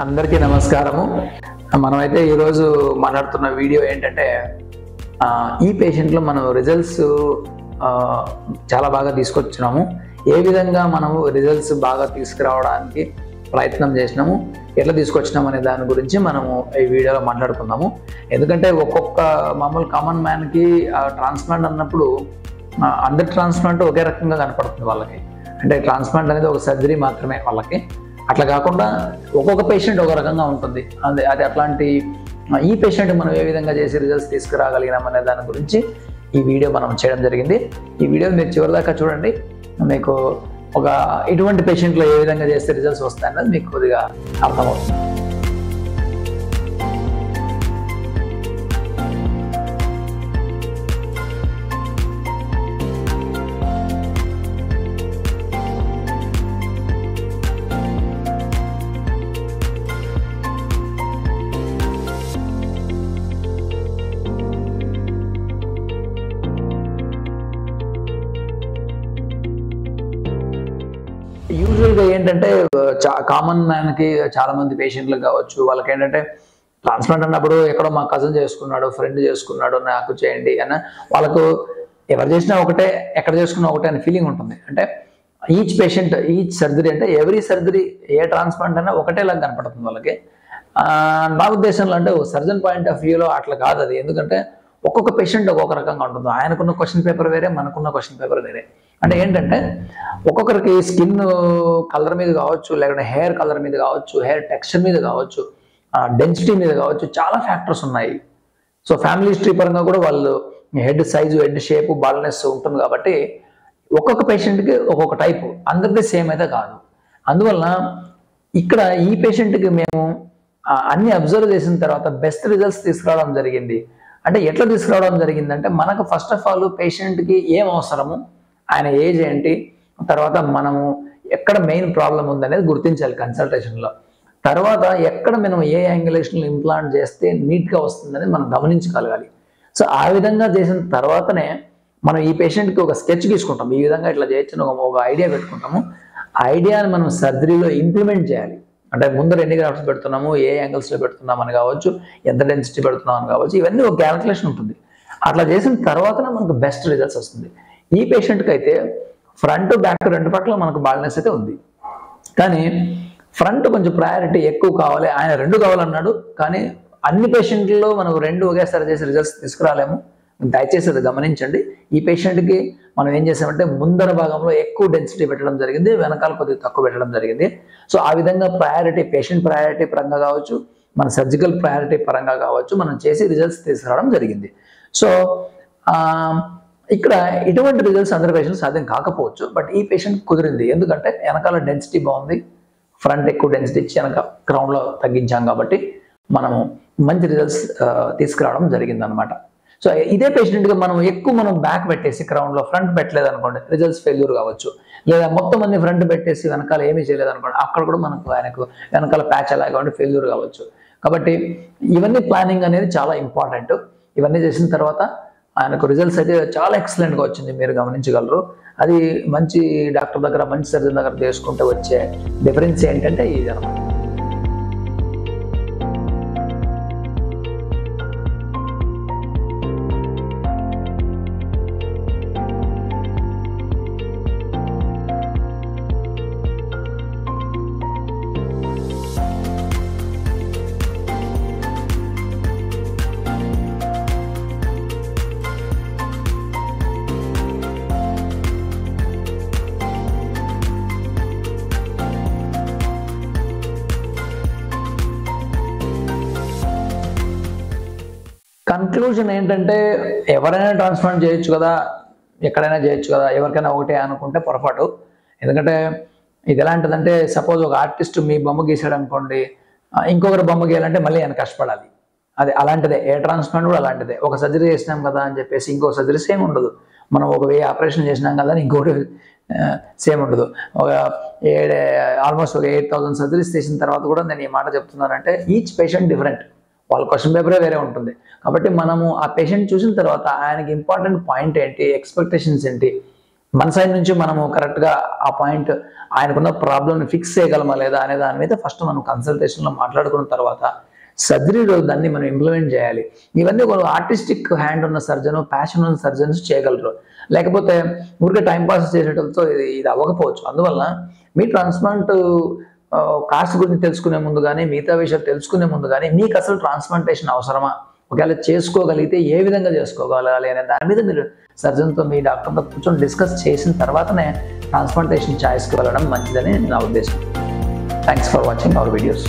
అందరికీ నమస్కారము. మనమైతే ఈరోజు మాట్లాడుతున్న వీడియో ఏంటంటే ఈ పేషెంట్లో మనం రిజల్ట్స్ చాలా బాగా తీసుకొచ్చినాము. ఏ విధంగా మనము రిజల్ట్స్ బాగా తీసుకురావడానికి ప్రయత్నం చేసినాము, ఎట్లా తీసుకొచ్చినాము అనే దాని గురించి మనము ఈ వీడియోలో మాట్లాడుకుందాము. ఎందుకంటే ఒక్కొక్క మామూలు కామన్ మ్యాన్కి ట్రాన్స్ప్లాంట్ అన్నప్పుడు అందరి ట్రాన్స్ప్లాంట్ ఒకే రకంగా కనపడుతుంది వాళ్ళకి. అంటే ట్రాన్స్ప్లాంట్ అనేది ఒక సర్జరీ మాత్రమే వాళ్ళకి. అట్లా కాకుండా ఒక్కొక్క పేషెంట్ ఒక రకంగా ఉంటుంది. అది అట్లాంటి ఈ పేషెంట్ మనం ఏ విధంగా చేసి రిజల్ట్స్ తీసుకురాగలిగినాం అనే దాని గురించి ఈ వీడియో మనం చేయడం జరిగింది. ఈ వీడియో మీరు చివరిదాకా చూడండి. మీకు ఒక ఇటువంటి పేషెంట్లో ఏ విధంగా చేస్తే రిజల్ట్స్ వస్తాయన్నది మీకు కొద్దిగా అర్థమవుతుంది. యూజువల్గా ఏంటంటే కామన్ మ్యాన్కి చాలా మంది పేషెంట్లకు కావచ్చు, వాళ్ళకి ఏంటంటే ట్రాన్స్ప్లాంట్ అన్నప్పుడు ఎక్కడో మా కజిన్ చేసుకున్నాడు, ఫ్రెండ్ చేసుకున్నాడు, నాకు చేయండి అని వాళ్ళకు ఎవరు చేసినా ఒకటే, ఎక్కడ చేసుకున్నా ఒకటే అనే ఫీలింగ్ ఉంటుంది. అంటే ఈచ్ పేషెంట్ ఈచ్ సర్జరీ అంటే ఎవ్రీ సర్జరీ ఏ ట్రాన్స్ప్లాంట్ అయినా ఒకటేలాగా కనపడుతుంది వాళ్ళకి. నా ఉద్దేశంలో అంటే సర్జన్ పాయింట్ ఆఫ్ వ్యూలో అట్లా కాదు అది. ఎందుకంటే ఒక్కొక్క పేషెంట్ ఒక్కొక్క రకంగా ఉంటుంది. ఆయనకున్న క్వశ్చన్ పేపర్ వేరే, మనకున్న క్వశ్చన్ పేపర్ వేరే. అంటే ఏంటంటే ఒక్కొక్కరికి స్కిన్ కలర్ మీద కావచ్చు, లేకుంటే హెయిర్ కలర్ మీద కావచ్చు, హెయిర్ టెక్స్చర్ మీద కావచ్చు, డెన్సిటీ మీద కావచ్చు, చాలా ఫ్యాక్టర్స్ ఉన్నాయి. సో ఫ్యామిలీ హిస్టరీ పరంగా కూడా వాళ్ళు head size, head shape, baldness ఉంటుంది. కాబట్టి ఒక్కొక్క పేషెంట్కి ఒక్కొక్క టైపు, అందరికీ సేమ్ అయితే కాదు. అందువల్ల ఇక్కడ ఈ పేషెంట్కి మేము అన్ని అబ్జర్వ్ చేసిన తర్వాత బెస్ట్ రిజల్ట్స్ తీసుకురావడం జరిగింది. అంటే ఎట్లా తీసుకురావడం జరిగిందంటే మనకు ఫస్ట్ ఆఫ్ ఆల్ పేషెంట్కి ఏం అవసరము, ఆయన ఏజ్ ఏంటి, తర్వాత మనము ఎక్కడ మెయిన్ ప్రాబ్లం ఉందనేది గుర్తించాలి కన్సల్టేషన్లో. తర్వాత ఎక్కడ మనం ఏ యాంగులేషన్లో ఇంప్లాంట్ చేస్తే నీట్గా వస్తుందని మనం గమనించగలగాలి. సో ఆ విధంగా చేసిన తర్వాతనే మనం ఈ పేషెంట్కి ఒక స్కెచ్ తీసుకుంటాం. ఈ విధంగా ఇట్లా చేయొచ్చు ఒక ఐడియా పెట్టుకుంటాము. ఆ ఐడియాని మనం సర్జరీలో ఇంప్లిమెంట్ చేయాలి. అంటే ముందర ఎన్ని గ్రాఫ్ట్స్ పెడుతున్నాము, ఏ యాంగిల్స్లో పెడుతున్నామని కావచ్చు, ఎంత డెన్సిటీ పెడుతున్నామని కావచ్చు, ఇవన్నీ ఒక క్యాలిక్యులేషన్ ఉంటుంది. అట్లా చేసిన తర్వాతనే మనకు బెస్ట్ రిజల్ట్స్ వస్తుంది. ఈ పేషెంట్కి అయితే ఫ్రంట్ బ్యాక్ రెండు పక్కల మనకు బాల్నెస్ అయితే ఉంది, కానీ ఫ్రంట్ కొంచెం ప్రయారిటీ ఎక్కువ కావాలి. ఆయన రెండు కావాలన్నాడు, కానీ అన్ని పేషెంట్లలో మనకు రెండు ఒకేసారి చేసి రిజల్ట్స్ తీసుకురాలేము. దయచేసి అది గమనించండి. ఈ పేషెంట్కి మనం ఏం చేసామంటే ముందర భాగంలో ఎక్కువ డెన్సిటీ పెట్టడం జరిగింది, వెనకాల కొద్దిగా తక్కువ పెట్టడం జరిగింది. సో ఆ విధంగా ప్రయారిటీ, పేషెంట్ ప్రయారిటీ పరంగా కావచ్చు, మన సర్జికల్ ప్రయారిటీ పరంగా కావచ్చు, మనం చేసి రిజల్ట్స్ తీసుకురావడం జరిగింది. సో ఇక్కడ ఇటువంటి రిజల్ట్స్ అందరి పేషెంట్ సాధ్యం కాకపోవచ్చు, బట్ ఈ పేషెంట్ కుదిరింది. ఎందుకంటే వెనకాల డెన్సిటీ బాగుంది, ఫ్రంట్ ఎక్కువ డెన్సిటీ ఇచ్చి వెనక క్రౌన్లో తగ్గించాం కాబట్టి మనము మంచి రిజల్ట్స్ తీసుకురావడం జరిగింది అనమాట. సో ఇదే పేషెంట్గా మనం బ్యాక్ పెట్టేసి క్రౌన్లో ఫ్రంట్ పెట్టలేదు అనుకోండి, రిజల్ట్స్ ఫెయిల్యూర్ కావచ్చు. లేదా మొత్తం అన్ని ఫ్రంట్ పెట్టేసి వెనకాల ఏమీ చేయలేదు అనుకోండి, అక్కడ కూడా ఆయనకు వెనకాల ప్యాచ్ అలాగే ఉండి ఫెయిల్యూర్ కావచ్చు. కాబట్టి ఇవన్నీ ప్లానింగ్ అనేది చాలా ఇంపార్టెంట్. ఇవన్నీ చేసిన తర్వాత ఆయనకు రిజల్ట్స్ అయితే చాలా ఎక్సలెంట్గా వచ్చింది, మీరు గమనించగలరు. అది మంచి డాక్టర్ దగ్గర, మంచి సర్జన్ దగ్గర చేసుకుంటే వచ్చే డిఫరెన్స్ ఏంటంటే ఇది అనమాట. కన్క్లూజన్ ఏంటంటే ఎవరైనా ట్రాన్స్ప్లాంట్ చేయొచ్చు కదా, ఎక్కడైనా చేయొచ్చు కదా, ఎవరికైనా ఒకటే అనుకుంటే పొరపాటు. ఎందుకంటే ఇది ఎలాంటిదంటే సపోజ్ ఒక ఆర్టిస్ట్ మీ బొమ్మ గీసాడు అనుకోండి, ఇంకొకరు బొమ్మ గీయాలంటే మళ్ళీ ఆయన కష్టపడాలి. అది అలాంటిదే, ఏ ట్రాన్స్ప్లాంట్ కూడా అలాంటిదే. ఒక సర్జరీ చేసినాం కదా అని చెప్పేసి ఇంకో సర్జరీ సేమ్ ఉండదు. మనం ఒక ఆపరేషన్ చేసినాం కదా అని ఇంకోటి సేమ్ ఉండదు. ఆల్మోస్ట్ ఒక 8,000 సర్జరీస్ చేసిన తర్వాత కూడా నేను ఈ మాట చెప్తున్నానంటే ఈచ్ పేషెంట్ డిఫరెంట్, వాళ్ళ క్వశ్చన్ పేపరే వేరే ఉంటుంది. కాబట్టి మనము ఆ పేషెంట్ చూసిన తర్వాత ఆయనకి ఇంపార్టెంట్ పాయింట్ ఏంటి, ఎక్స్పెక్టేషన్స్ ఏంటి, మన సైడ్ నుంచి మనము కరెక్ట్గా ఆ పాయింట్ ఆయనకున్న ప్రాబ్లమ్ని ఫిక్స్ చేయగలమా లేదా అనే దాని మీద ఫస్ట్ మనం కన్సల్టేషన్లో మాట్లాడుకున్న తర్వాత సర్జరీలో దాన్ని మనం ఇంప్లిమెంట్ చేయాలి. ఇవన్నీ ఒక ఆర్టిస్టిక్ హ్యాండ్ ఉన్న సర్జన్, ప్యాషన్ ఉన్న సర్జన్స్ చేయగలరు. లేకపోతే ఊరికే టైంపాస్ చేసేటతో ఇది అవ్వకపోవచ్చు. అందువల్ల మీ ట్రాన్స్ప్లాంట్ కాస్ట్ గురించి తెలుసుకునే ముందు కానీ, మిగతా విషయాలు తెలుసుకునే ముందు కానీ, మీకు అసలు ట్రాన్స్ప్లాంటేషన్ అవసరమా, ఒకవేళ చేసుకోగలిగితే ఏ విధంగా చేసుకోగలగాలి అనే దాని మీద మీరు సర్జన్తో, మీ డాక్టర్తో కూర్చొని డిస్కస్ చేసిన తర్వాతనే ట్రాన్స్ప్లాంటేషన్ ఛాయిస్కి వెళ్ళడం మంచిదని నా ఉద్దేశం. Thanks for watching our videos.